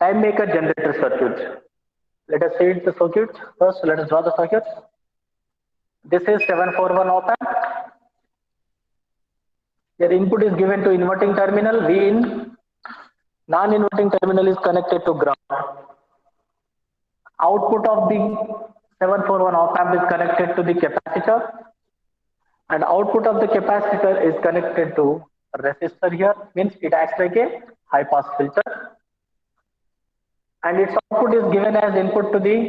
time maker generator circuit. Let us see the circuit first. Let us draw the circuit. This is 741 op amp. Your input is given to inverting terminal V in. Non-inverting terminal is connected to ground. Output of the 741 op amp is connected to the capacitor, and output of the capacitor is connected to resistor here. Means it acts like a high pass filter, and its output is given as input to the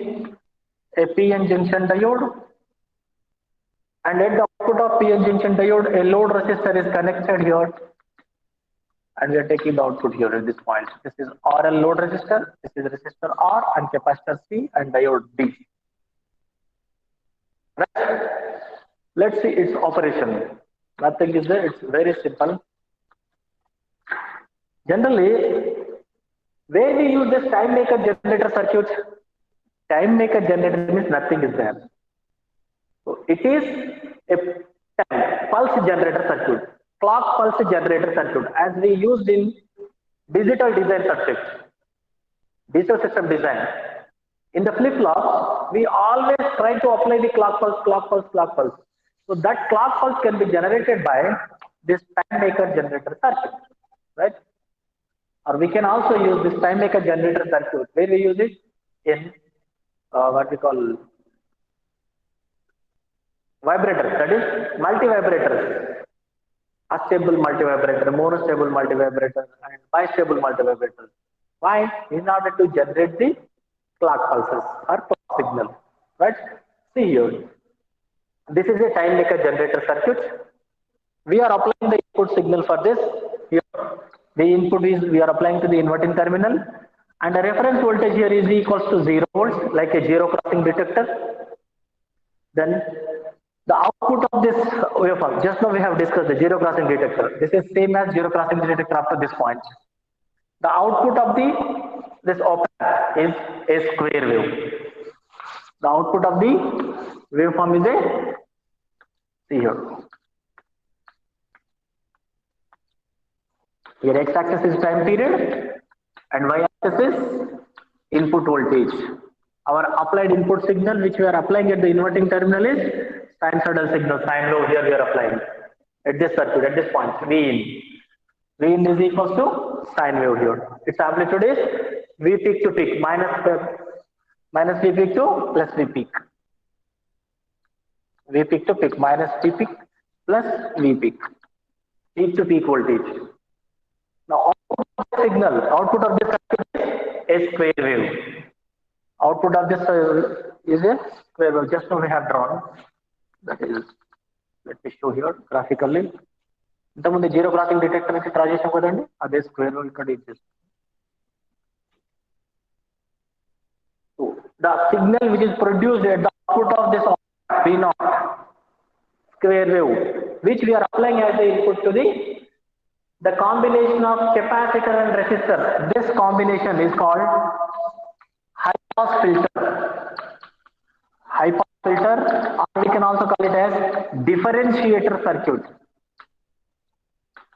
PN junction diode, and at the output of PN junction diode a load resistor is connected here, and we are taking the output here at this point. This is RL load resistor, this is resistor R and capacitor C and diode D. Right? Let's see its operation. Nothing is there, it's very simple. Generally, where we use this time maker generator circuit, time maker generator means nothing is there. So it is a pulse generator circuit, clock pulse generator circuit, as we used in digital design subject, digital system design. In the flip-flop, we always try to apply the clock pulse, clock pulse, clock pulse. So that clock pulse can be generated by this time maker generator circuit, right? Or we can also use this time maker generator circuit, where we use it in what we call vibrators, that is multi-vibrators, astable multi-vibrator, monostable multi-vibrator and bistable multi-vibrator. Why? In order to generate the clock pulses or clock signal, right? See here, this is a time maker generator circuit. We are applying the input signal for this. Here, the input is we are applying to the inverting terminal, and the reference voltage here is equals to 0 volts, like a zero crossing detector. Then the output of this waveform, just now we have discussed the zero crossing detector. This is same as zero crossing detector after this point. The output of this op amp is a square wave. The output of the waveform is a, see here. Here x-axis is time period and y-axis is input voltage. Our applied input signal which we are applying at the inverting terminal is sinusoidal signal, sine wave here we are applying at this circuit, at this point, V in. V in is equals to sine wave here. Its amplitude is V peak to peak, minus V peak to plus V peak. V peak to peak, minus V peak plus V peak. Peak to peak voltage. Now output of the signal, output of this circuit is a square wave. Output of this is a square wave. Just now we have drawn. That is, let me show here graphically. The zero crossing detector is transition kodandi. Ade square wave ikkada exists. So the signal which is produced at the output of this V0 square wave, which we are applying as the input to the combination of capacitor and resistor. This combination is called high pass filter. High pass filter, or we can also call it as differentiator circuit.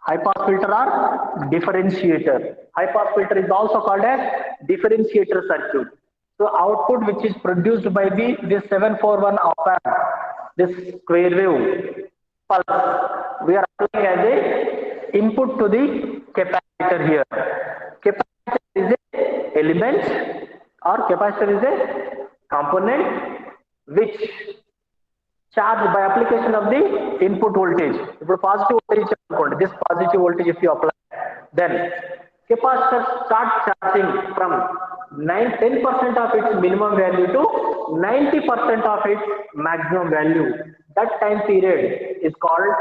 High pass filter or differentiator. High pass filter is also called as differentiator circuit. So output which is produced by this 741 op amp, this square wave pulse, we are applying as a input to the capacitor here. Capacitor is a element or capacitor is a component which charged by application of the input voltage. If positive voltage, this positive voltage if you apply, then capacitor starts charging from 10% of its minimum value to 90% of its maximum value. That time period is called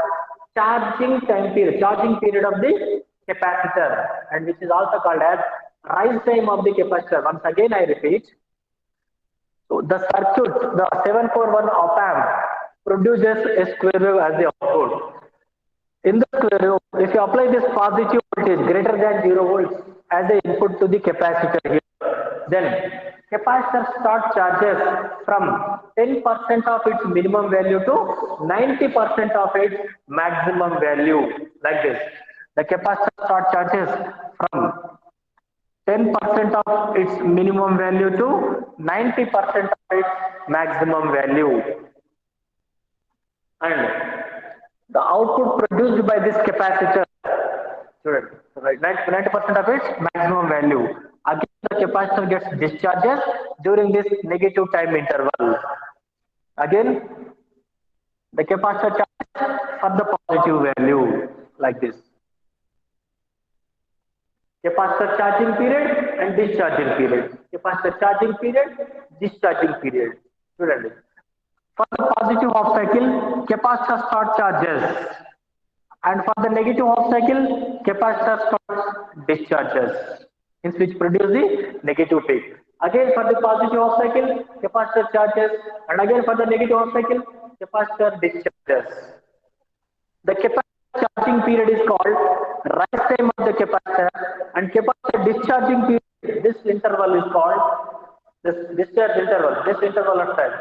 charging time period, charging period of the capacitor, and which is also called as rise time of the capacitor. Once again I repeat, so the circuit, the 741 op amp produces a square wave as the output. In the square wave, if you apply this positive voltage greater than 0 volts as the input to the capacitor here, then capacitor start charges from 10% of its minimum value to 90% of its maximum value, like this. The capacitor start charges from 10% of its minimum value to 90% of its maximum value. And the output produced by this capacitor, right, 90% of its maximum value. Again, the capacitor gets discharges during this negative time interval. Again, the capacitor charges for the positive value, like this. Capacitor charging period and discharging period. Capacitor charging period, discharging period. Student. For the positive half cycle, capacitor start charges, and for the negative half cycle, capacitor starts discharges, hence which produce the negative peak. Again for the positive half cycle, capacitor charges, and again for the negative half cycle, capacitor discharges. The capacitor charging period is called rise time of the capacitor, and capacitor discharging period, this interval is called this discharge interval. This interval of time.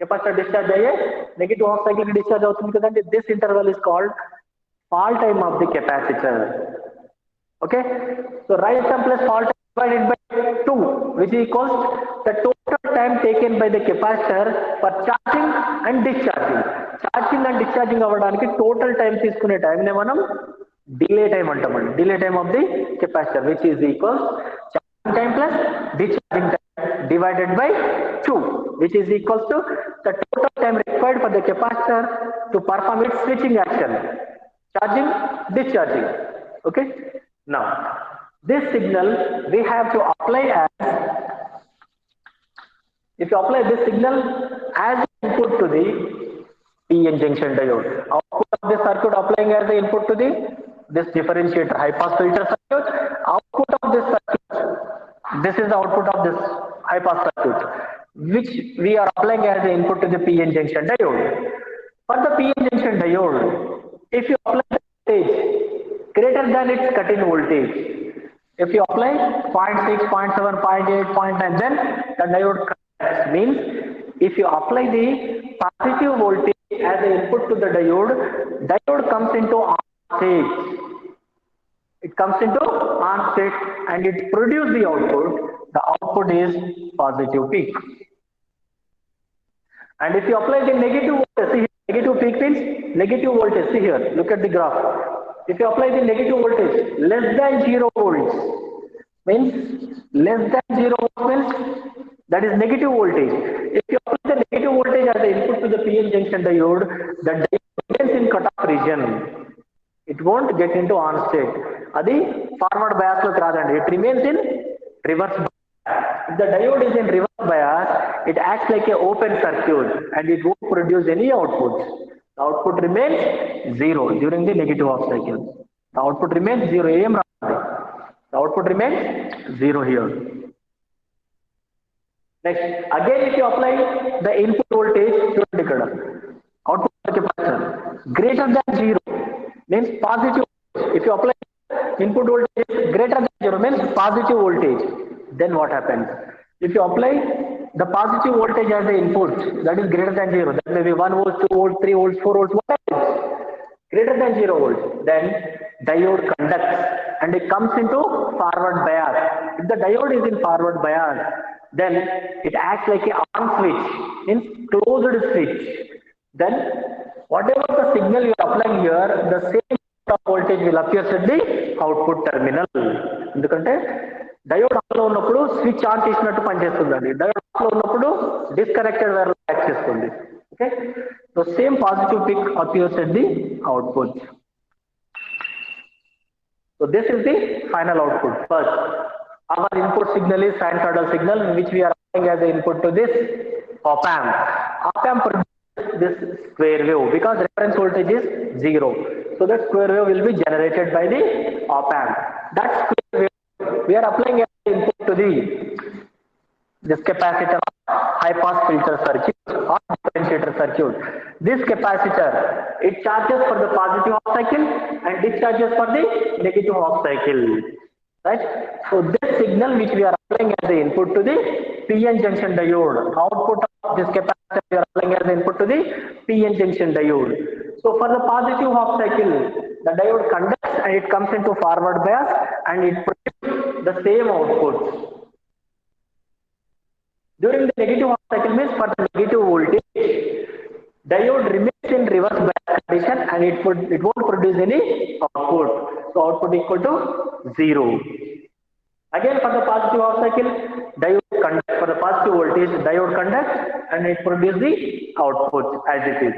Capacitor discharge aye negative half cycle ki discharge avutundi kadandi. This interval is called fall time of the capacitor. Okay, so rise time plus fall time divided by 2, which equals the total time taken by the capacitor for charging and discharging. Charging and discharging avvadaniki total time తీసుకునే time ne manam delay time antamandi. Delay time of the capacitor, which is equals charging time plus discharging time divided by 2, which is equals to the total time required for the capacitor to perform its switching action, charging, discharging. Okay, now this signal we have to apply as, if you apply this signal as input to the PN junction diode, output of this circuit applying as the input to this differentiator high pass filter circuit, output of this circuit, this is the output of this high pass circuit, which we are applying as the input to the PN junction diode. For the PN junction diode, if you apply the voltage greater than its cut-in voltage, if you apply 0.6, 0.7, 0.8, 0.9, then the diode conducts. Means if you apply the positive voltage as the input to the diode comes into on state. It comes into on state and it produces the output. The output is positive peak. And if you apply the negative voltage, see, negative peak means negative voltage. See here, look at the graph. If you apply the negative voltage less than 0 volts, means less than 0 volts means that is negative voltage. If you apply the negative voltage as the input to the PN junction diode, the diode remains in cutoff region. It won't get into on state. Adi forward bias lo radandi. It remains in reverse bias. If the diode is in reverse bias, it acts like an open circuit and it won't produce any output. The output remains 0 during the negative half cycle. The output remains 0. The output remains 0 here. Next, again if you apply the input voltage to the output capacitor greater than 0 means positive. If you apply input voltage greater than 0 means positive voltage, then what happens? If you apply the positive voltage as the input, that is greater than 0, that may be 1 volt, 2 volt, 3 volts, 4 volts, whatever, greater than 0 volts, then diode conducts and it comes into forward bias. If the diode is in forward bias, then it acts like an on switch, in closed switch. Then whatever the signal you are applying here, the same voltage will appear at the output terminal. ఎందుకంటే diode on లో ఉన్నప్పుడు switch on చేసినట్టు పనిచేస్తుందండి. Diode off లో ఉన్నప్పుడు disconnected wire act చేస్తుంది. Okay, so same positive peak appears at the output. So this is the final output. First our input signal is sinusoidal signal which we are applying as the input to this op amp. Op amp produces this square wave because reference voltage is 0. So that square wave will be generated by the op amp. That square wave we are applying as the input to this capacitor high pass filter circuit or differentiator circuit. This capacitor, it charges for the positive half cycle and discharges for the negative half cycle. Right? So this signal which we are applying as the input to the PN junction diode, output of this capacitor we are applying as the input to the PN junction diode. So for the positive half cycle, the diode conducts and it comes into forward bias and it produces the same output. During the negative half cycle means for the negative voltage, diode remains in reverse bias condition and it won't produce any output. So output equal to 0. Again for the positive half cycle, diode conduct for the positive voltage, diode conducts and it produces the output as it is.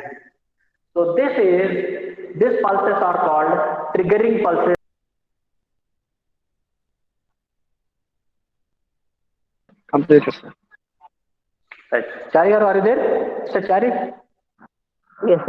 So these pulses are called triggering pulses. Completed, sir. Right. Chari, are you there? Mr. Chari? Yes, sir.